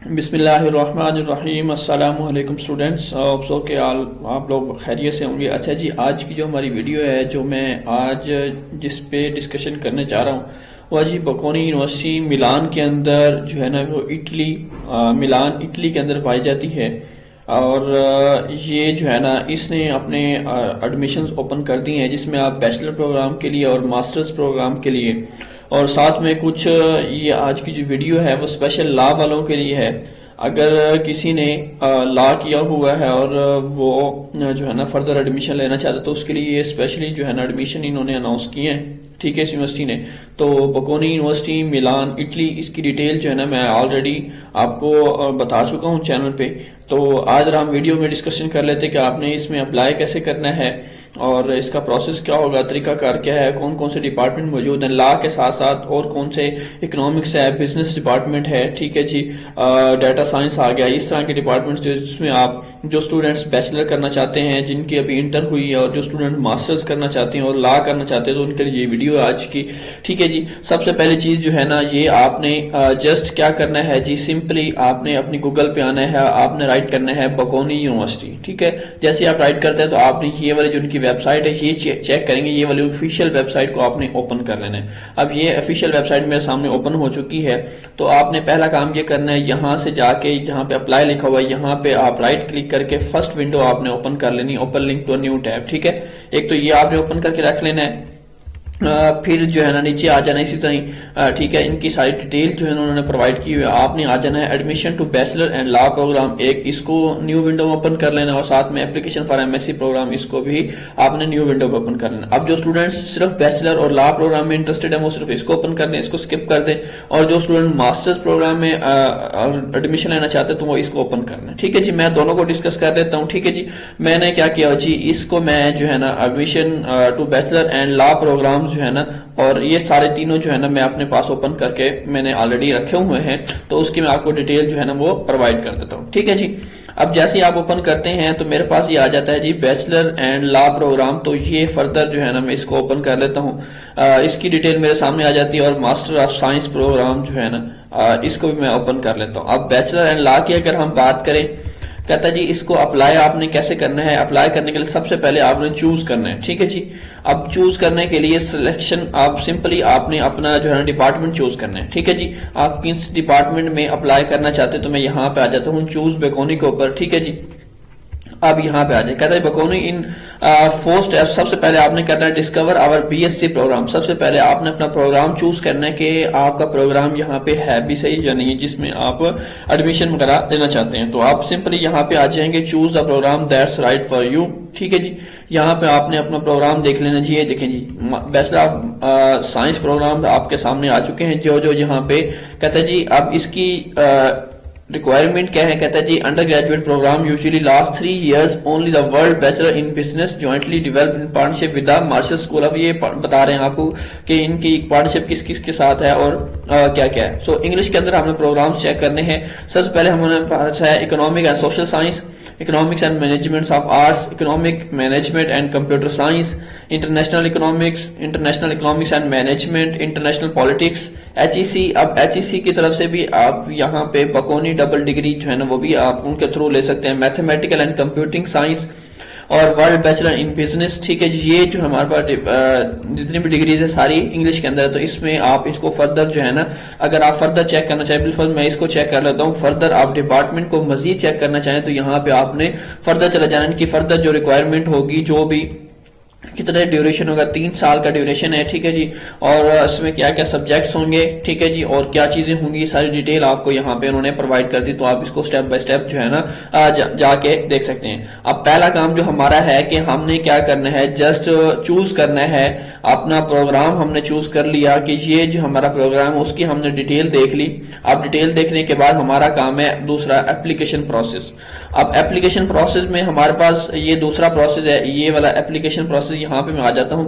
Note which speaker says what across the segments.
Speaker 1: बिस्मिल्लाहिर्रहमानिर्रहीम। अस्सलामु अलैकुम स्टूडेंट्स। सो के आप लोग खैरियत से होंगे। अच्छा जी, आज की जो हमारी वीडियो है, जो मैं आज जिस पे डिस्कशन करने जा रहा हूँ वह जी बकोनी यूनिवर्सिटी मिलान के अंदर जो है ना वो मिलान इटली के अंदर पाई जाती है। और ये जो है ना इसने अपने एडमिशन्स ओपन कर दी हैं, जिसमें आप बैचलर प्रोग्राम के लिए और मास्टर्स प्रोग्राम के लिए, और साथ में कुछ ये आज की जो वीडियो है वो स्पेशल लॉ वालों के लिए है। अगर किसी ने लॉ किया हुआ है और वो जो है ना फर्दर एडमिशन लेना चाहता है तो उसके लिए ये स्पेशली जो है ना एडमिशन इन्होंने अनाउंस किए हैं, ठीक है, इस यूनिवर्सिटी ने। तो बकोनी यूनिवर्सिटी मिलान इटली, इसकी डिटेल जो है ना मैं ऑलरेडी आपको बता चुका हूँ चैनल पे। तो आज हम वीडियो में डिस्कशन कर लेते कि आपने इसमें अप्लाई कैसे करना है और इसका प्रोसेस क्या होगा, तरीकाकार क्या है, कौन कौन से डिपार्टमेंट मौजूद हैं लॉ के साथ साथ, और कौन से इकोनॉमिक्स है, बिजनेस डिपार्टमेंट है, ठीक है जी, डाटा साइंस आ गया, इस तरह के डिपार्टमेंट जिसमें आप जो स्टूडेंट्स बैचलर करना चाहते हैं, जिनकी अभी इंटर हुई है, और जो स्टूडेंट मास्टर्स करना चाहते हैं और लॉ करना चाहते हैं, तो उनके लिए ये वीडियो आज की, ठीक है जी। सबसे पहली चीज जो है ना, ये आपने जस्ट क्या करना है जी, सिंपली आपने अपनी गूगल पे आना है, आपने राइट करना है बकोनी यूनिवर्सिटी, ठीक है। जैसे आप राइट करते हैं तो आपने ये वाली जो उनकी वेबसाइट है ये चेक करेंगे, ये वाली ऑफिशियल वेबसाइट को आपने ओपन कर लेना है। अब ये ऑफिशियल वेबसाइट मेरे सामने ओपन हो चुकी है। तो आपने पहला काम ये करना है, यहाँ से जाके जहाँ पे अप्लाई लिखा हुआ है यहाँ पे आप राइट क्लिक करके फर्स्ट विंडो आपने ओपन कर लेनी, open link to new tab, ठीक है। एक तो ये आपने ओपन करके रख लेना है। फिर जो है ना नीचे आ जाना इसी तरह, ठीक है, इनकी सारी डिटेल जो है उन्होंने प्रोवाइड की हुई है। आपने आ जाना है admission to bachelor and law program, एक इसको न्यू विंडो में ओपन कर लेना, और साथ में एप्लीकेशन फॉर एमएससी प्रोग्राम, इसको भी आपने न्यू विंडो में ओपन कर लेना। अब जो स्टूडेंट्स सिर्फ बैचलर और लॉ प्रोग्राम में इंटरेस्टेड है वो सिर्फ इसको ओपन कर दें, इसको स्किप कर दें, और जो स्टूडेंट मास्टर्स प्रोग्राम में एडमिशन लेना चाहते हैं तो वो इसको ओपन कर लें, ठीक है जी। मैं दोनों को डिस्कस कर देता हूँ, ठीक है जी। मैंने क्या किया जी, इसको मैं जो है ना admission to bachelor and law program जो है ना, और ये सारे तीनों जो है ना मैं अपने पास ओपन करके मैंने ऑलरेडी रखे हुए हैं, तो उसकी मैं आपको डिटेल जो है ना वो प्रोवाइड कर देता हूँ, ठीक है जी। अब जैसे ही आप ओपन करते हैं तो मेरे पास ये आ जाता है जी बैचलर एंड लॉ प्रोग्राम। तो ये फर्दर जो है ना मैं इसको ओपन कर लेता हूँ, इसकी डिटेल मेरे सामने आ जाती है, और मास्टर ऑफ साइंस प्रोग्राम जो है ना इसको भी मैं ओपन कर लेता हूँ। अब बैचलर एंड लॉ की अगर हम बात करें, कहता है जी इसको अप्लाई आपने कैसे करना है। अप्लाई करने के लिए सबसे पहले आपने चूज करना है, ठीक है जी। अब चूज करने के लिए सिलेक्शन, आप सिंपली आपने अपना जो है डिपार्टमेंट चूज करना है, ठीक है जी। आप किस डिपार्टमेंट में अप्लाई करना चाहते हैं तो मैं यहाँ पे आ जाता हूँ चूज बकोनी के ऊपर, ठीक है जी। अब यहाँ पे आ जाए, कहता है बकोनी इन 4 स्टेप्स। सबसे पहले आपने करना है डिस्कवर आवर बीएससी प्रोग्राम। सबसे पहले आपने अपना प्रोग्राम चूज करना है कि आपका प्रोग्राम यहाँ पे है भी सही या नहीं, जिसमें आप एडमिशन वगैरह लेना चाहते हैं। तो आप सिंपली यहाँ पे आ जाएंगे choose the program that's right for you, ठीक है जी। यहाँ पे आपने अपना प्रोग्राम देख लेना जी। ये देखें जी, बैचलर ऑफ साइंस प्रोग्राम आपके सामने आ चुके हैं जो यहाँ पे। कहता है जी अब इसकी रिक्वायरमेंट क्या है, कहता है जी undergraduate program usually last 3 years only the world bachelor in business jointly developed in partnership with the Marshall school. अब ये बता रहे हैं आपको कि इनकी पार्टनरशिप किस किस के साथ है और क्या क्या है। सो इंग्लिश के अंदर हमने प्रोग्राम्स चेक करने हैं। सबसे पहले हमने पढ़ा है economic and social science, economics and management of arts, economic management and computer science, international economics and management, international politics, HEC. अब एचईसी की तरफ से भी आप यहाँ पे बकोनी डबल डिग्री जो है ना वो भी आप उनके थ्रू ले सकते हैं, मैथमेटिकल एंड कंप्यूटिंग साइंस और वर्ल्ड बैचलर इन बिजनेस, ठीक है जी। ये जो हमारे पास जितनी भी डिग्रीज है सारी इंग्लिश के अंदर है। तो इसमें आप इसको फर्दर जो है ना, अगर आप फर्दर चेक करना चाहें, बिल्कुल मैं इसको चेक कर लेता हूँ। फर्दर आप डिपार्टमेंट को मजीद चेक करना चाहें तो यहाँ पे आपने फर्दर चला जाना, इनकी फर्दर जो रिक्वायरमेंट होगी, जो भी कितना ड्यूरेशन होगा, 3 साल का ड्यूरेशन है, ठीक है जी। और इसमें क्या क्या सब्जेक्ट्स होंगे, ठीक है जी, और क्या चीजें होंगी, सारी डिटेल आपको यहाँ पे उन्होंने प्रोवाइड कर दी। तो आप इसको स्टेप बाय स्टेप जो है ना जाके देख सकते हैं। अब पहला काम जो हमारा है कि हमने क्या करना है, जस्ट चूज करना है अपना प्रोग्राम। हमने चूज कर लिया कि ये जो हमारा प्रोग्राम है उसकी हमने डिटेल देख ली। अब डिटेल देखने के बाद हमारा काम है दूसरा एप्लीकेशन प्रोसेस। अब एप्लीकेशन प्रोसेस में हमारे पास ये दूसरा प्रोसेस है, ये वाला एप्लीकेशन प्रोसेस। यहाँ पे मैं आ जाता हूं,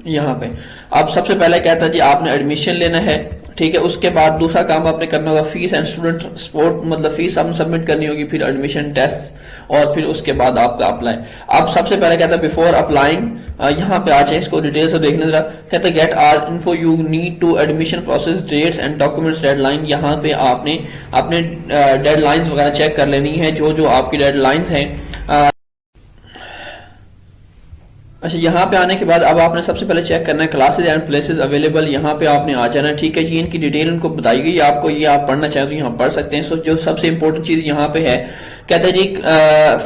Speaker 1: यहाँ पे अब सबसे पहले कहता है जी आपने एडमिशन लेना है, ठीक है। उसके बाद दूसरा काम आपने करना होगा फीस एंड स्टूडेंट सपोर्ट, मतलब फीस आपने सबमिट करनी होगी, फिर एडमिशन टेस्ट और फिर उसके बाद आपका अप्लाई। अब सबसे पहले कहता है बिफोर अप्लाइंग, यहाँ पे आ जाए इसको डिटेल से देखने जरा। कहता है get all info you need to admission process dates and documents deadline. यहाँ पे आपने अपने डेडलाइंस वगैरह चेक कर लेनी है, जो जो आपकी डेडलाइंस हैं। अच्छा, यहाँ पे आने के बाद अब आपने सबसे पहले चेक करना है क्लासेस एंड प्लेसेस अवेलेबल, यहाँ पे आपने आ जाना है। ठीक है जी, इनकी डिटेल इनको बताई गई आपको, ये आप पढ़ना चाहें तो यहाँ पढ़ सकते हैं। सो जो सबसे इंपॉर्टेंट चीज यहाँ पे है, कहते हैं जी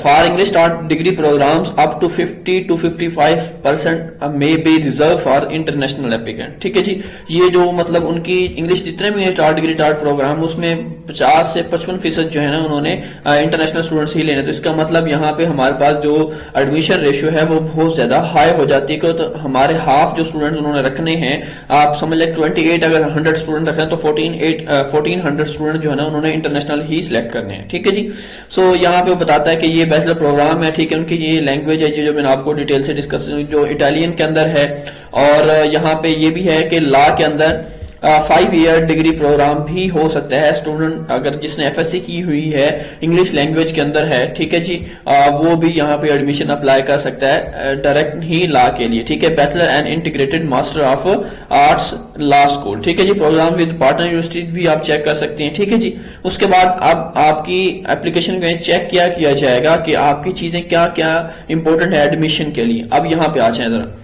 Speaker 1: for English start degree programs up to 50 to 55% may be reserved for international applicant. ठीक है जी, ये जो मतलब उनकी इंग्लिश जितने भी स्टार्ट डिग्री स्टार्ट प्रोग्राम, उसमें 50 से 55% जो है ना उन्होंने इंटरनेशनल स्टूडेंट्स ही लेने। तो इसका मतलब यहाँ पे हमारे पास जो एडमिशन रेशियो है वो बहुत ज्यादा हाई हो जाती है। तो हमारे हाफ जो स्टूडेंट उन्होंने रखने हैं, आप समझ लें 28, अगर 100 स्टूडेंट रख रहे हैं तो 1400 स्टूडेंट जो है ना उन्होंने इंटरनेशनल ही सिलेक्ट करने हैं। ठीक है जी, सो यहाँ पे वो बताता है कि ये बैचलर प्रोग्राम है। ठीक है, उनकी ये लैंग्वेज है जो मैंने आपको डिटेल से डिस्कस, जो इटालियन के अंदर है। और यहाँ पे ये भी है कि लॉ के अंदर 5 ईयर डिग्री प्रोग्राम भी हो सकता है। स्टूडेंट अगर जिसने एफएससी की हुई है इंग्लिश लैंग्वेज के अंदर है, ठीक है जी, वो भी यहाँ पे एडमिशन अप्लाई कर सकता है डायरेक्ट ही लॉ के लिए। ठीक है, bachelor and integrated master of arts law school. ठीक है जी, प्रोग्राम विद पार्टनर यूनिवर्सिटी भी आप चेक कर सकते हैं। ठीक है जी, उसके बाद अब आपकी एप्लीकेशन में चेक किया जाएगा कि आपकी चीजें क्या क्या इंपॉर्टेंट है एडमिशन के लिए। अब यहाँ पे आ जाए जरा,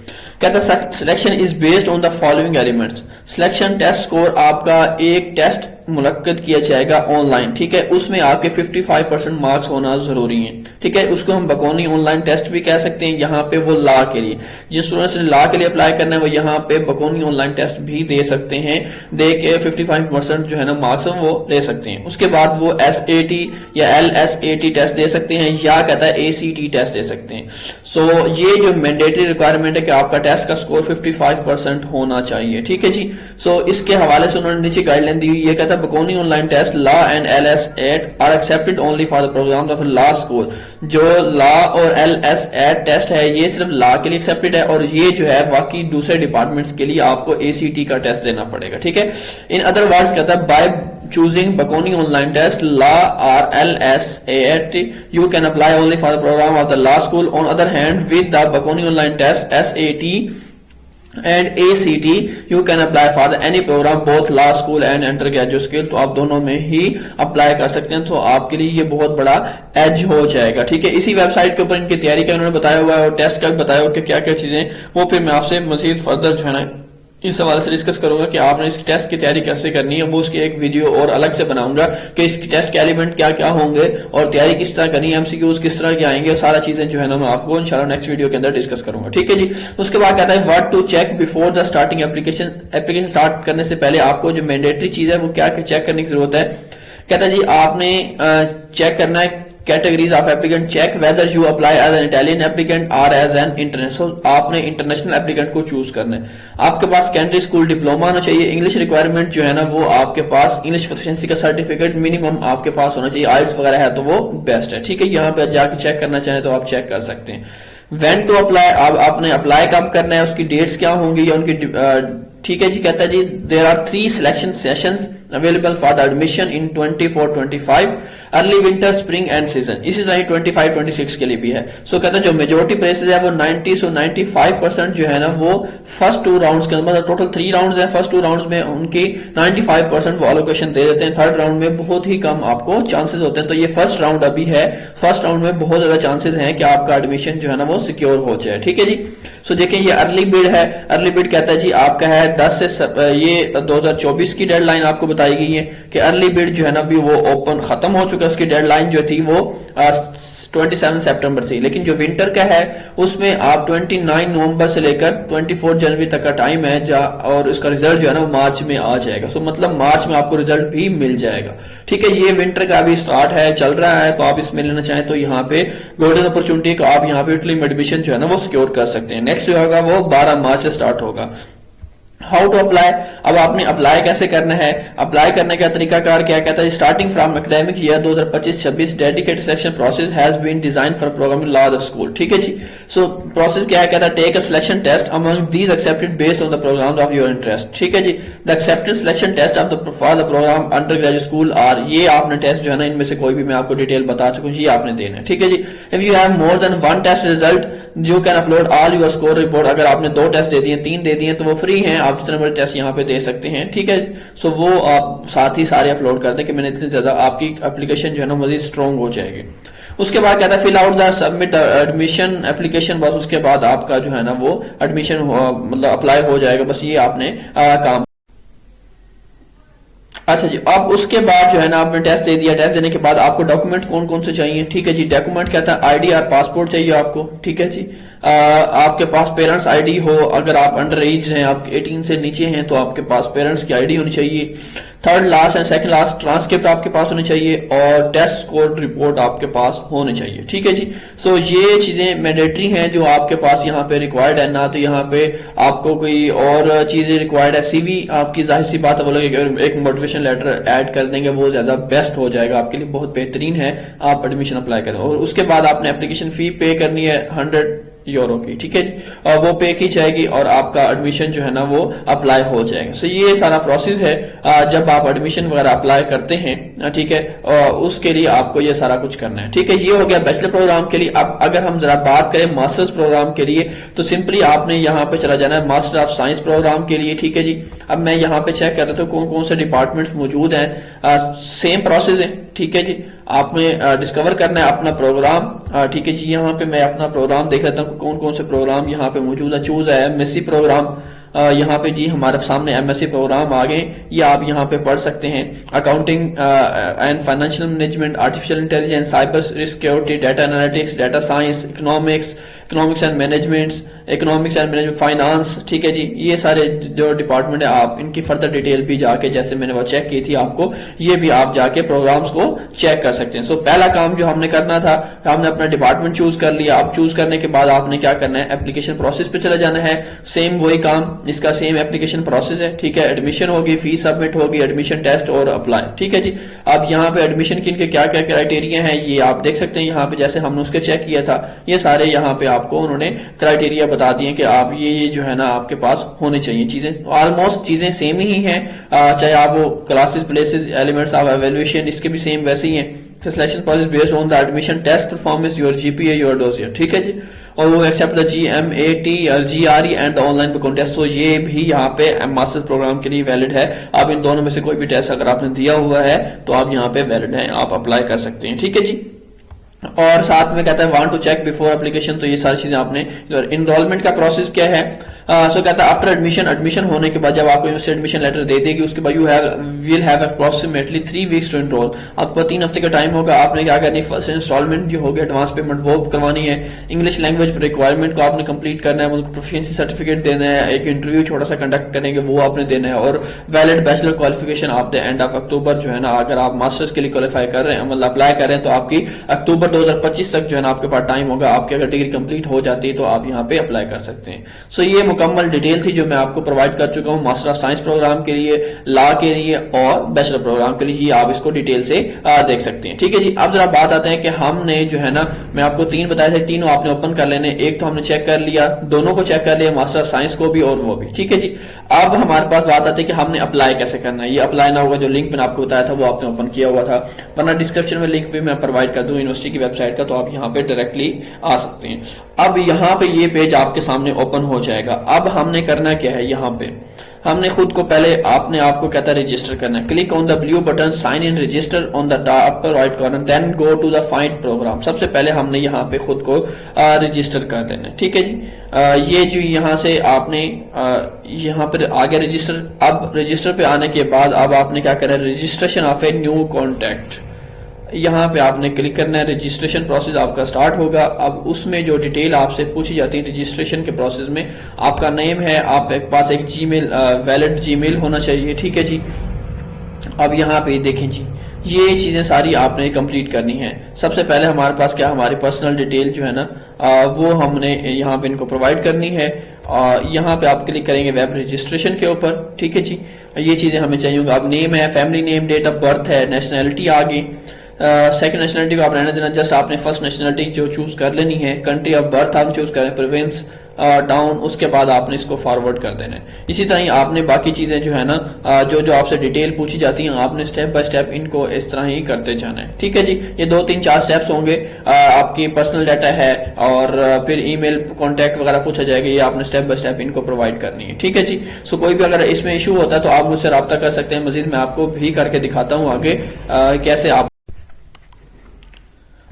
Speaker 1: कहता है selection is based on the following elements. Selection test score, आपका एक टेस्ट मुनक्कद किया जाएगा ऑनलाइन। ठीक है, उसमें आपके 55% मार्क्स होना जरूरी है। ठीक है, उसको हम बकौनी ऑनलाइन टेस्ट भी कह सकते हैं। यहाँ पे वो लॉ के लिए, जिन स्टूडेंट्स ने लॉ के लिए अप्लाई करना है वो यहाँ पे बकौनी ऑनलाइन टेस्ट भी दे सकते हैं, दे के 55% जो है ना मार्क्स वो ले सकते हैं। उसके बाद वो SAT या LSAT टेस्ट दे सकते हैं, या कहता है ACT टेस्ट दे सकते हैं। सो ये जो मैंडेटरी रिक्वायरमेंट है कि आपका टेस्ट का स्कोर 55% होना चाहिए। ठीक है जी, सो इसके हवाले से उन्होंने नीचे गाइडलाइन दी हुई है। कहता है Bocconi online test law and LSAT are accepted only for the program of law school. जो लॉ और LSAT टेस्ट है ये सिर्फ लॉ के लिए एक्सेप्टेड है, और ये जो है बाकी दूसरे डिपार्टमेंट्स के लिए आपको ACT का टेस्ट देना पड़ेगा। ठीक है, इन अदर वर्ड्स कहता है bye choosing Bocconi online test, law or LSAT, you can apply only for the program of the law school. On other hand, with the Bocconi online test, SAT and ACT, you can apply for the any program both law school and undergraduate skill। तो आप दोनों में ही apply कर सकते हैं, तो आपके लिए ये बहुत बड़ा एज हो जाएगा। ठीक है, इसी वेबसाइट के ऊपर इनकी तैयारी का उन्होंने बताया हुआ है और टेस्ट का भी बताया हुआ कि क्या क्या चीजें, वो फिर मैं आपसे मजीद फर्दर जो है ना इस हवाले से डिस्कस करूंगा कि आपने इस टेस्ट की तैयारी कैसे करनी है। वो उसकी एक वीडियो और अलग से बनाऊंगा कि इसकी टेस्ट के एलिमेंट क्या क्या होंगे और तैयारी किस तरह करनी है, MCQs किस तरह के आएंगे, सारा चीजें जो है ना मैं आपको इंशाल्लाह नेक्स्ट वीडियो के अंदर डिस्कस करूंगा। ठीक है जी, उसके बाद कहता है what to check before the starting application start करने से पहले आपको जो मैंडेटरी चीज है वो क्या क्या चेक करने की जरूरत है। कहता है जी आपने चेक करना है categories of applicant, check whether you apply as an Italian applicant और एज एन इंटरनेशनल। आपने इंटरनेशनल एप्लीकेंट को चूज करना है। आपके पास सेकेंडरी स्कूल डिप्लोमा होना चाहिए। इंग्लिश रिक्वायरमेंट जो है ना वो आपके पास इंग्लिश प्रोफिशिएंसी का सर्टिफिकेट मिनिमम आपके पास होना चाहिए। IELTS वगैरह है तो वो बेस्ट है। ठीक है, यहाँ पे जाके चेक करना चाहें तो आप चेक कर सकते हैं। व्हेन टू अप्लाई, अब आपने अप्लाई कब करना है, उसकी डेट्स क्या होंगी या उनकी ठीक है जी, कहता है जी there are 3 selection sessions available for the admission in 24-25 early winter spring and season. इसी तरह 25-26 के लिए भी है। सो कहता है जो मेजोरिटी प्लेसेस है वो 90 से 95% जो है ना वो फर्स्ट 2 राउंड्स के अंदर, टोटल 3 राउंड्स हैं, फर्स्ट 2 राउंड्स में उनकी 95% वो एलोकेशन दे देते हैं। थर्ड राउंड में बहुत ही कम आपको चांसेस होते हैं। तो ये फर्स्ट राउंड अभी है, फर्स्ट राउंड में बहुत ज्यादा चांसेस हैं कि आपका एडमिशन जो है ना वो सिक्योर हो जाए। ठीक है जी, सो देखिए ये अर्ली बिड है। अर्ली बिड कहता है जी आपका है 10 से ये 2024 की डेडलाइन आपको बताई गई है कि अर्ली बिड जो है ना अभी वो ओपन खत्म हो चुका है। उसकी डेडलाइन जो थी वो 27 सितंबर थी, लेकिन जो विंटर का है उसमें आप 29 नवंबर से लेकर 24 जनवरी तक का टाइम है और इसका रिजल्ट जो है ना वो मार्च में आ जाएगा। सो मतलब मार्च में आपको रिजल्ट भी मिल जाएगा। ठीक है, ये विंटर का अभी स्टार्ट है, चल रहा है, तो आप इसमें लेना चाहें तो यहाँ पे गोल्डन अपॉर्चुनिटी को आप यहाँ पे इटली में एडमिशन जो है ना वो सिक्योर कर सकते हैं। नेक्स्ट जो होगा वो 12 मार्च से स्टार्ट होगा। हाउ टू अप्लाई, अब आपने अप्लाई कैसे करना है, अप्लाई करने का तरीकाकार क्या कहता है। Starting from academic year 2025-26 dedicated selection process has been design for programming law of school. ठीक है जी, सो प्रोसेस क्या है, कहता है take a selection test among these accepted based on the program of your interest. ठीक है जी, the accepted selection test of the for the program undergraduate school are, ये आपने टेस्ट जो है ना इनमें से कोई भी मैं आपको डिटेल बता चुका हूँ, ये आपने देना है। ठीक है जी, if you have more than one test result you can upload all your score report. अगर आपने 2 टेस्ट दे दिए, 3 दे दिए तो वो फ्री हैं, आप जितने बड़े टेस्ट यहाँ पे दे सकते हैं। ठीक है, सो वो आप साथ ही सारे अपलोड कर दें कि मैंने इतनी ज्यादा आपकी एप्लीकेशन जो है ना मजीद स्ट्रॉन्ग हो जाएगी। उसके बाद कहता है fill out the submit admission application, बस उसके बाद आपका जो है ना वो एडमिशन मतलब अप्लाई हो जाएगा, बस ये आपने काम। अच्छा जी, अब उसके बाद जो है ना आपने टेस्ट दे दिया, टेस्ट देने के बाद आपको डॉक्यूमेंट कौन कौन से चाहिए। ठीक है जी, डॉक्यूमेंट कहता है आईडी और पासपोर्ट चाहिए आपको। ठीक है जी, आपके पास पेरेंट्स आईडी हो, अगर आप अंडर एज हैं, आप 18 से नीचे हैं तो आपके पास पेरेंट्स की आईडी होनी चाहिए। Third last and second last transcript आपके पास होनी चाहिए और टेस्ट स्कोर रिपोर्ट आपके पास होनी चाहिए। ठीक है जी, सो ये चीजें मैंडेटरी हैं जो आपके पास यहाँ पे रिक्वायर्ड है, ना तो यहाँ पे आपको कोई और चीजें रिक्वायर्ड है। सीवी आपकी जाहिर सी बात है, बोलोगे एक मोटिवेशन लेटर ऐड कर देंगे वो ज्यादा बेस्ट हो जाएगा आपके लिए, बहुत बेहतरीन है, आप एडमिशन अप्लाई करें। और उसके बाद आपने एप्लीकेशन फी पे करनी है 100 यूरो की। ठीक है जी, और वो पे की जाएगी और आपका एडमिशन जो है ना वो अप्लाई हो जाएगा। सो ये सारा प्रोसेस है जब आप एडमिशन वगैरह अप्लाई करते हैं। ठीक है, उसके लिए आपको ये सारा कुछ करना है। ठीक है, ये हो गया बैचलर प्रोग्राम के लिए। अब अगर हम जरा बात करें मास्टर्स प्रोग्राम के लिए तो सिंपली आपने यहाँ पे चला जाना है मास्टर ऑफ साइंस प्रोग्राम के लिए। ठीक है जी, अब मैं यहाँ पे चेक कर रहा था कौन कौन से डिपार्टमेंट्स मौजूद हैं। सेम प्रोसेस है। ठीक है जी, आपने डिस्कवर करना है अपना प्रोग्राम। ठीक है जी, यहाँ पे मैं अपना प्रोग्राम देख लेता हूँ कौन कौन से प्रोग्राम यहाँ पे मौजूद है। चूज है एमएससी प्रोग्राम, यहाँ पे जी हमारे सामने एमएससी प्रोग्राम आ गए, ये आप यहाँ पे पढ़ सकते हैं। Accounting and financial management, artificial intelligence, cyber security, data analytics, data science, economics and management, finance. ठीक है जी, ये सारे जो डिपार्टमेंट है आप इनकी फर्दर डिटेल भी जाके, जैसे मैंने वो चेक की थी आपको, ये भी आप जाके प्रोग्राम्स को चेक कर सकते हैं। सो पहला काम जो हमने करना था, हमने अपना डिपार्टमेंट चूज कर लिया। अब चूज करने के बाद आपने क्या करना है, एप्लीकेशन प्रोसेस पे चला जाना है। सेम वही काम, इसका सेम एप्लीकेशन प्रोसेस है। ठीक है, एडमिशन होगी, फीस सबमिट होगी, एडमिशन टेस्ट और अप्लाई। ठीक है जी, अब यहाँ पे एडमिशन के इनके क्या क्या क्राइटेरिया हैं ये आप देख सकते हैं। यहाँ पे जैसे हमने उसके चेक किया था, ये सारे यहाँ पे आपको उन्होंने क्राइटेरिया बता दिए कि आप ये जो है ना आपके पास होने चाहिए। चीजें ऑलमोस्ट चीजें सेम ही हैं, चाहे आप वो classes, places, elements of evaluation इसके भी सेम वैसे ही हैं। Selection process based on the admission test performance, your GPA, your dossier. ठीक है जी, और वो एक्सेप्ट द GMAT और GRE and the online contest. तो ये भी यहाँ पे मास्टर्स प्रोग्राम के लिए वैलिड है। आप इन दोनों में से कोई भी टेस्ट अगर आपने दिया हुआ है तो आप यहाँ पे वैलिड है, आप अप्लाई कर सकते हैं। ठीक है जी, और साथ में कहता है want to check before application, तो ये सारी चीजें आपने। इनरोलमेंट का प्रोसेस क्या है, सो कहता है आफ्टर एडमिशन होने के बाद जब आपको यूनिवर्सिटी एडमिशन लेटर दे देगी उसके बाद you will have approximately 3 weeks to enrol. आपको 3 हफ्ते का टाइम होगा। आपने क्या करनी है, फर्स्ट इंस्टॉलमेंट जो होगी एडवांस पेमेंट वो करवानी है। इंग्लिश लैंग्वेज रिक्वायरमेंट को आपने कंप्लीट करना है, उनको प्रोफिशिएंसी सर्टिफिकेट देना है, एक इंटरव्यू छोटा सा कंडक्ट करेंगे वो आपने देना है, और वैलिड बैचलर क्वालिफिकेशन आप द एंड ऑफ अक्टूबर जो है ना, अगर आप मास्टर्स के लिए क्वालिफाई कर रहे हैं, मतलब अप्लाई कर रहे हैं, तो आपकी अक्टूबर 2025 तक जो है ना आपके पास टाइम होगा। आपकी अगर डिग्री कंप्लीट हो जाती है तो आप यहाँ पे अप्लाई कर सकते हैं। सो ये मुकम्मल डिटेल थी जो मैं आपको प्रोवाइड कर चुका हूं मास्टर ऑफ साइंस प्रोग्राम के लिए, लॉ के लिए और बैचलर प्रोग्राम के लिए। ही आप इसको डिटेल से देख सकते हैं। ठीक है जी, अब जरा बात आते हैं कि हमने जो है ना, मैं आपको 3 बताए थे, तीनों आपने ओपन कर लेने। एक तो हमने चेक कर लिया, दोनों को चेक कर लिया, मास्टर ऑफ साइंस को भी और वो भी। ठीक है जी, अब हमारे पास बात आती है कि हमने अप्लाई कैसे करना है। ये अप्लाई ना होगा, जो लिंक मैंने आपको बताया था वो आपने ओपन किया हुआ था, वरना डिस्क्रिप्शन में लिंक भी मैं प्रोवाइड कर दूं यूनिवर्सिटी की वेबसाइट का, तो आप यहाँ पे डायरेक्टली आ सकते हैं। अब यहाँ पे ये पेज आपके सामने ओपन हो जाएगा। अब हमने करना क्या है, यहाँ पे हमने खुद को पहले आपने आपको कहता है रजिस्टर करना है। Click on the blue button sign in register on the upper right corner, then go to the find program. सबसे पहले हमने यहाँ पे खुद को रजिस्टर कर देना है। ठीक है जी, ये जो यहाँ से आपने यहाँ पर आगे रजिस्टर, अब रजिस्टर पे आने के बाद अब आपने क्या करना है, registration of a new contact, यहाँ पे आपने क्लिक करना है। रजिस्ट्रेशन प्रोसेस आपका स्टार्ट होगा। अब उसमें जो डिटेल आपसे पूछी जाती है रजिस्ट्रेशन के प्रोसेस में, आपका नेम है, आपके पास एक जीमेल वैलिड जीमेल होना चाहिए। ठीक है जी, अब यहाँ पे देखें जी, ये चीजें सारी आपने कंप्लीट करनी है। सबसे पहले हमारे पास क्या, हमारी पर्सनल डिटेल जो है ना वो हमने यहाँ पे इनको प्रोवाइड करनी है। यहाँ पे आप क्लिक करेंगे वेब रजिस्ट्रेशन के ऊपर। ठीक है जी, ये चीजें हमें चाहिए। अब नेम है, family name, date of birth है, नेशनैलिटी आ गई, सेकंड नेशनलिटी को आप रहने देना, जस्ट आपने फर्स्ट नेशनलिटी जो चूज कर लेनी है, कंट्री ऑफ बर्थ आप चूज करें, प्रोविंस डाउन, उसके बाद आपने इसको फॉरवर्ड कर देना है। इसी तरह ही आपने बाकी चीजें जो है ना जो जो आपसे डिटेल पूछी जाती हैं, आपने स्टेप बाय स्टेप इनको इस तरह ही करते जाना है। ठीक है जी, ये 2-3-4 स्टेप्स होंगे। आपकी पर्सनल डाटा है और फिर ईमेल कॉन्टैक्ट वगैरह पूछा जाएगा, ये आपने स्टेप बाय स्टेप इनको प्रोवाइड करनी है। ठीक है जी, सो कोई भी अगर इसमें इशू होता है तो आप मुझसे रब्ता कर सकते हैं। मजीद मैं आपको भी करके दिखाता हूँ आगे कैसे आप।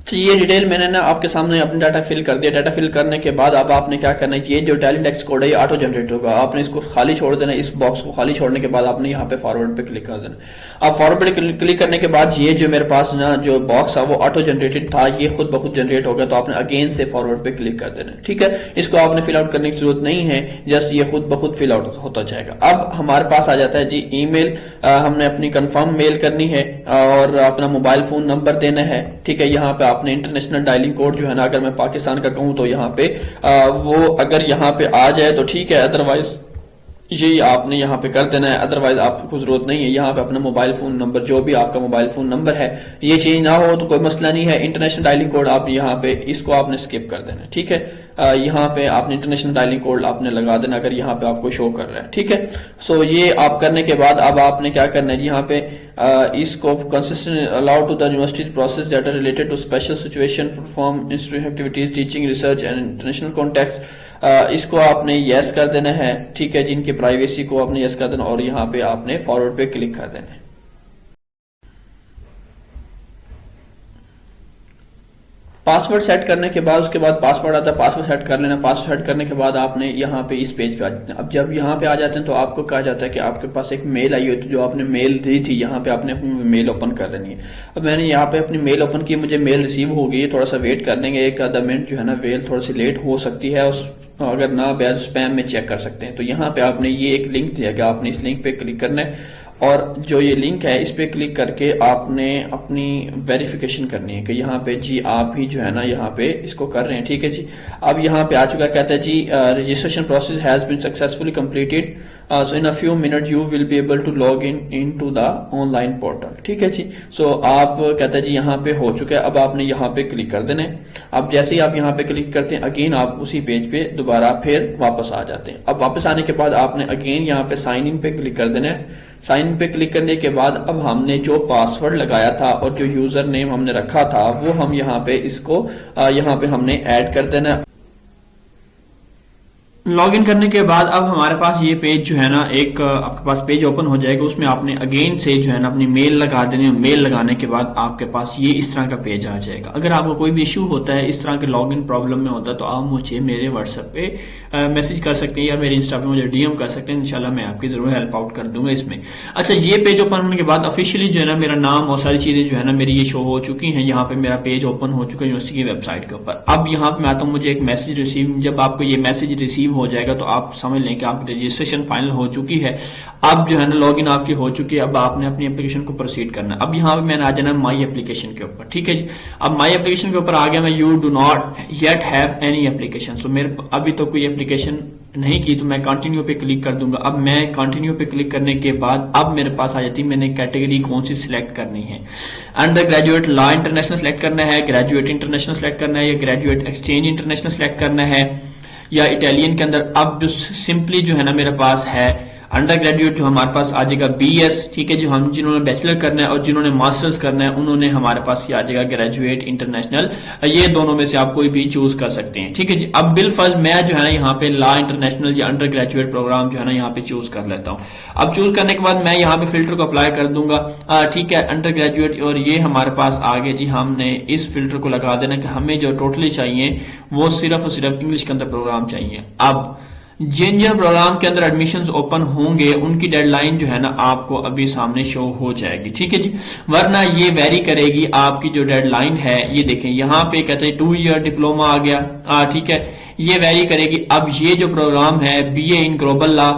Speaker 1: तो ये डिटेल मैंने ना आपके सामने अपना डाटा फिल कर दिया। डाटा फिल करने के बाद अब आपने क्या करना है, ये जो टैलेंट टेक्स्ट कोड है ये ऑटो जनरेट होगा, आपने इसको खाली छोड़ देना। इस बॉक्स को खाली छोड़ने के बाद आपने यहाँ पे फॉरवर्ड पे क्लिक कर देना। अब फॉरवर्ड पे क्लिक करने के बाद ये जो मेरे पास ना जो बॉक्स था वो ऑटो जनरेटेड था, ये खुद ब खुद जनरेट हो गया। तो आपने अगेन से फॉरवर्ड पे क्लिक कर देना। ठीक है, इसको आपने फिल आउट करने की जरूरत नहीं है, जस्ट ये खुद ब खुद फिल आउट होता जाएगा। अब हमारे पास आ जाता है जी ईमेल, हमने अपनी कंफर्म मेल करनी है और अपना मोबाइल फोन नंबर देना है। ठीक है, यहाँ पे आपने इंटरनेशनल डायलिंग कोड जो है ना, अगर मैं पाकिस्तान का कहूं तो यहाँ पे वो अगर यहाँ पे आ जाए तो ठीक है, अदरवाइज यही आपने यहाँ पे कर देना है। अदरवाइज आपको जरूरत नहीं है। यहाँ पे अपना मोबाइल फोन नंबर, जो भी आपका मोबाइल फोन नंबर है, ये चेंज ना हो तो कोई मसला नहीं है। इंटरनेशनल डायलिंग कोड आप यहाँ पे इसको आपने स्किप कर देना है। ठीक है, यहाँ पे आपने इंटरनेशनल डायलिंग कोड आपने लगा देना अगर यहाँ पे आपको शो कर रहा है। ठीक है, सो ये आप करने के बाद अब आपने क्या करना है, यहाँ पे इसको consistent allow to the university process that are related to special situation, perform institute activities, teaching, research and international contact, इसको आपने यस कर देना है। ठीक है, जिनकी प्राइवेसी को आपने यस कर देना और यहाँ पे आपने फॉरवर्ड पे क्लिक कर देना है। पासवर्ड सेट करने के बाद उसके बाद पासवर्ड आता है, पासवर्ड सेट कर लेना। पासवर्ड सेट करने के बाद आपने यहाँ पे इस पेज पे आ जाते हैं। अब जब यहाँ पे आ जाते हैं तो आपको कहा जाता है कि आपके पास एक मेल आई होती है, जो आपने मेल दी थी, यहाँ पे आपने अपनी मेल ओपन कर लेनी है। अब मैंने यहाँ पे अपनी मेल ओपन की, मुझे मेल रिसीव हो गई, थोड़ा सा वेट कर लेंगे, एक आधा मिनट जो है ना, मेल थोड़ी सी लेट हो सकती है, उस अगर ना बेज स्पैम में चेक कर सकते हैं। तो यहाँ पे आपने ये एक लिंक दिया गया, आपने इस लिंक पे क्लिक करना है और जो ये लिंक है इस पे क्लिक करके आपने अपनी वेरिफिकेशन करनी है कि यहाँ पे जी आप ही जो है ना यहाँ पे इसको कर रहे हैं। ठीक है जी, अब यहाँ पे आ चुका, कहता है जी registration process has been successfully completed, so in a few minute you will be able to log in to the online portal. ठीक है जी, सो आप कहता है जी यहाँ पे हो चुका है। अब आपने यहाँ पे क्लिक कर देना है। अब जैसे ही आप यहाँ पे क्लिक करते हैं अगेन आप उसी पेज पे दोबारा फिर वापस आ जाते हैं। अब वापस आने के बाद आपने अगेन यहाँ पे साइन इन पे क्लिक कर देना है। साइन इन पे क्लिक करने के बाद अब हमने जो पासवर्ड लगाया था और जो यूजर नेम हमने रखा था वो हम यहाँ पे इसको यहाँ पे हमने ऐड कर देना है। लॉगिन करने के बाद अब हमारे पास ये पेज जो है ना, एक आपके पास पेज ओपन हो जाएगा। उसमें आपने अगेन से जो है ना अपनी मेल लगा देनी है। मेल लगाने के बाद आपके पास ये इस तरह का पेज आ जाएगा। अगर आपको कोई भी इशू होता है, इस तरह के लॉगिन प्रॉब्लम में होता है, तो आप मुझे मेरे व्हाट्सएप पे मैसेज कर सकते हैं या मेरे इंस्टा पे मुझे डीएम कर सकते हैं। इंशाल्लाह मैं आपकी जरूर हेल्प आउट कर दूंगा इसमें। अच्छा, ये पेज ओपन होने के बाद ऑफिशियली जो है ना मेरा नाम और सारी चीजें जो है ना मेरी ये शो हो चुकी है। यहाँ पे मेरा पेज ओपन हो चुका है यूनिवर्सिटी की वेबसाइट के ऊपर। अब यहाँ पे मैं आता हूँ, मुझे एक मैसेज रिसीव, जब आपको ये मैसेज रिसीव हो जाएगा तो आप समझ लें कि आपकी रजिस्ट्रेशन फाइनल हो चुकी है। अब जो है ना लॉगिन आपकी हो चुकी है। अब आपने अपनी एप्लीकेशन को प्रोसीड करना है। अब यहाँ पे मैंने आ जाना माई एप्लीकेशन के ऊपर। ठीक है जी, अब माई एप्लीकेशन के ऊपर आ गया मैं। You do not yet have any application, so मेरे अभी तो कोई एप्लीकेशन नहीं की, तो मैं कंटिन्यू पे क्लिक कर दूंगा। अब मैं कंटिन्यू पे क्लिक करने के बाद अब मेरे पास आ जाती है, मैंने कैटेगरी कौन सी सिलेक्ट करनी है। Under graduate law international select करना है, ग्रेजुएट इंटरनेशनल सेलेक्ट करना है, या ग्रेजुएट एक्सचेंज इंटरनेशनल सेलेक्ट करना है, या इटालियन के अंदर। अब जो सिंपली जो है ना मेरे पास है अंडर ग्रेजुएट, जो हमारे पास आ जाएगा BS। ठीक है, जो हम जिन्होंने बैचलर करना है और जिन्होंने मास्टर्स करना है उन्होंने हमारे पास ये आ जाएगा ग्रेजुएट इंटरनेशनल। ये दोनों में से आप कोई भी चूज कर सकते हैं। ठीक है जी, अब बिल फर्ज मैं जो है ना यहाँ पे लॉ इंटरनेशनल या अंडर ग्रेजुएट प्रोग्राम जो है ना यहाँ पे चूज कर लेता हूँ। अब चूज करने के बाद मैं यहाँ पे फिल्टर को अप्लाई कर दूंगा। ठीक है, अंडर ग्रेजुएट, और ये हमारे पास आगे जी हमने इस फिल्टर को लगा देना कि हमें जो टोटली चाहिए वो सिर्फ और सिर्फ इंग्लिश के अंदर प्रोग्राम चाहिए। अब जिन जिन प्रोग्राम के अंदर एडमिशंस ओपन होंगे उनकी डेडलाइन जो है ना आपको अभी सामने शो हो जाएगी। ठीक है जी, वरना ये वेरी करेगी आपकी जो डेडलाइन है। ये देखें यहाँ पे कहते हैं 2 ईयर डिप्लोमा आ गया। ठीक है, ये वेरी करेगी। अब ये जो प्रोग्राम है BA इन ग्लोबल लॉ,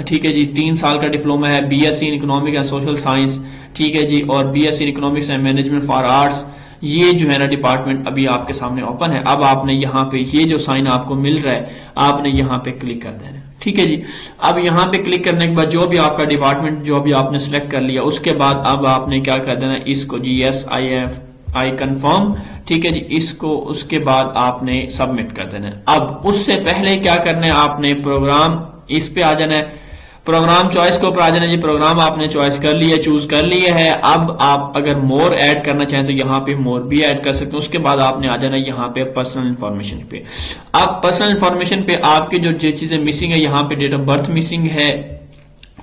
Speaker 1: ठीक है जी, 3 साल का डिप्लोमा है, BSc in economic and social science. ठीक है जी, और BSc in economics and management for arts. ये जो है ना डिपार्टमेंट अभी आपके सामने ओपन है। अब आपने यहाँ पे ये जो साइन आपको मिल रहा है आपने यहाँ पे क्लिक कर देना है। ठीक है जी, अब यहाँ पे क्लिक करने के बाद जो भी आपका डिपार्टमेंट जो भी आपने सिलेक्ट कर लिया उसके बाद अब आपने क्या कर देना, इसको जी yes I have I confirm, ठीक है जी। इसको उसके बाद आपने सबमिट कर देना है। अब उससे पहले क्या करना है, आपने प्रोग्राम इस पे आ जाना है, प्रोग्राम चॉइस के ऊपर आ जाना जी। प्रोग्राम आपने चॉइस कर लिया, चूज कर लिया है। अब आप अगर मोर ऐड करना चाहें तो यहाँ पे मोर भी ऐड कर सकते हैं। उसके बाद आपने आ जाना यहाँ पे पर्सनल इन्फॉर्मेशन पे। अब पर्सनल इन्फॉर्मेशन पे आपकी जो चीजें मिसिंग है, यहाँ पे डेट ऑफ बर्थ मिसिंग है,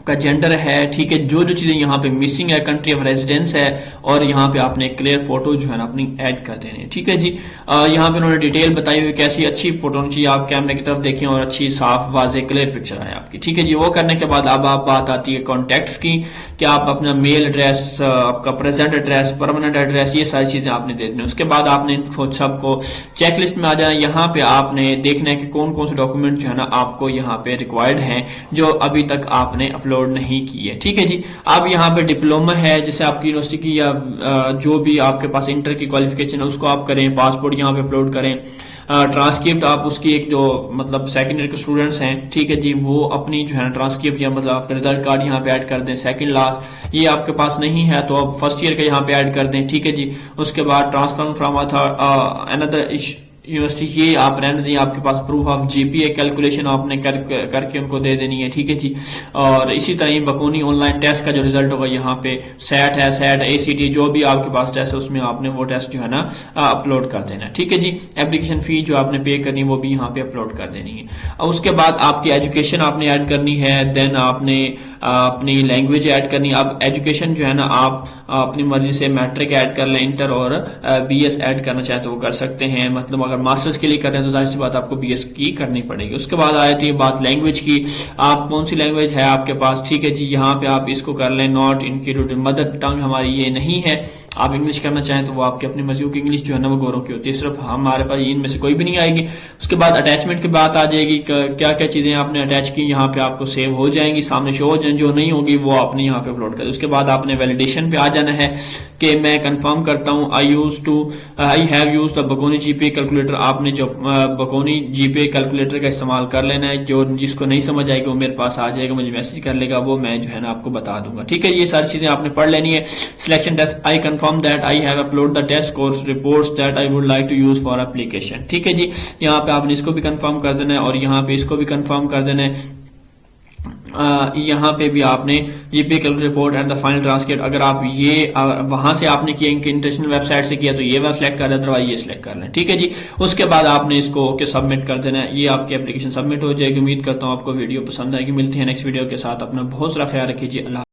Speaker 1: का जेंडर है, ठीक है, जो जो चीजें यहाँ पे मिसिंग है, कंट्री ऑफ रेजिडेंस है, और यहाँ पे आपने क्लियर फोटो जो है ना अपनी ऐड कर देनी है, ठीक है जी। यहाँ पे उन्होंने डिटेल बताई हुई कैसी अच्छी फोटो होनी चाहिए, आप कैमरे की तरफ देखें और अच्छी साफ वाजे क्लियर पिक्चर आए आपकी, ठीक है जी। वो करने के बाद अब आप बात आती है कॉन्टेक्ट्स की, कि आप अपना मेल एड्रेस, आपका प्रेजेंट एड्रेस, परमानेंट एड्रेस, ये सारी चीजें आपने दे देनी। उसके बाद आपने सबको चेकलिस्ट में आ जाना। यहाँ पे आपने देखना है कि कौन कौन से डॉक्यूमेंट जो है ना आपको यहाँ पे रिक्वायर्ड हैं, जो अभी तक आपने अपलोड नहीं की है, ठीक है जी। अब यहाँ पे डिप्लोमा है, जैसे आपकी यूनिवर्सिटी की या जो भी आपके पास इंटर की क्वालिफिकेशन है उसको आप करें, पासपोर्ट यहाँ पे अपलोड करें, ट्रांसक्रिप्ट आप उसकी एक जो मतलब सेकेंड ईयर के स्टूडेंट्स हैं, ठीक है जी, वो अपनी जो है ना ट्रांसक्रिप्ट या मतलब आपका रिजल्ट कार्ड यहाँ पे ऐड कर दें। सेकंड लास्ट ये आपके पास नहीं है तो आप फर्स्ट ईयर का यहाँ पे ऐड कर दें, ठीक है जी। उसके बाद ट्रांसफर फ्रॉम अनदर यूनिवर्सिटी, ये आप रहने दें। आपके पास प्रूफ ऑफ जीपीए कैलकुलेशन आपने करके उनको दे देनी है, ठीक है जी। और इसी तरह बकौनी ऑनलाइन टेस्ट का जो रिजल्ट होगा यहाँ पे, सेट है, सेट, एसीटी, जो भी आपके पास टेस्ट है उसमें आपने वो टेस्ट जो है ना अपलोड कर देना है, ठीक है जी। एप्लीकेशन फी जो आपने पे करनी है वो भी यहाँ पे अपलोड कर देनी है। और उसके बाद आपकी एजुकेशन आपने ऐड करनी है, देन आपने अपनी लैंग्वेज ऐड करनी है। अब एजुकेशन जो है ना आप अपनी मर्जी से मैट्रिक ऐड कर लें, इंटर और बीएस ऐड करना चाहे तो वो कर सकते हैं। मतलब अगर मास्टर्स के लिए कर रहे हैं तो जाहिर सी बात आपको बीएस की करनी पड़ेगी। उसके बाद आ जाती है बात लैंग्वेज की, आप कौन सी लैंग्वेज है आपके पास, ठीक है जी। यहाँ पे आप इसको कर लें नॉट इंक्लूडेड, मदर टंग हमारी ये नहीं है। आप इंग्लिश करना चाहें तो वो आपकी अपनी मर्जी की, इंग्लिश जो है ना वो गौरव की होती है, सिर्फ हमारे पास इनमें से कोई भी नहीं आएगी। उसके बाद अटैचमेंट की बात आ जाएगी, क्या क्या चीजें आपने अटैच की यहाँ पे आपको सेव हो जाएंगी, सामने शो हो जाएंगी, जो नहीं होगी वो आपने यहाँ पे अपलोड कर। उसके बाद आपने वैलिडेशन पे आ जाना है कि मैं कंफर्म करता हूँ I have used the Bocconi GPA calculator. आपने जो बकौनी जीपीए कैलकुलेटर का इस्तेमाल कर लेना है। जो जिसको नहीं समझ आएगी वो मेरे पास आ जाएगा, मुझे मैसेज कर लेगा, वो मैं जो है ना आपको बता दूंगा, ठीक है। ये सारी चीजें आपने पढ़ लेनी है। Selection test, I confirm that I have uploaded the test course reports that I would like to use for application, ठीक है जी। यहाँ पे आपने इसको भी कंफर्म कर देना है और यहाँ पे इसको भी कंफर्म कर देना है। यहाँ पे भी आपने GPA calculator report and the final transcript, अगर आप ये वहां से आपने किया इंटरनेशनल वेबसाइट से किया तो ये वाला सिलेक्ट कर लें, अदरवाइज ये सिलेक्ट कर लें, ठीक है जी। उसके बाद आपने इसको ओके सबमिट कर देना है। ये आपकी एप्लीकेशन सबमिट हो जाएगी। उम्मीद करता हूँ आपको वीडियो पसंद आएगी। मिलती है नेक्स्ट वीडियो के साथ। अपना बहुत सारा ख्याल रखिए जी। अल्लाह।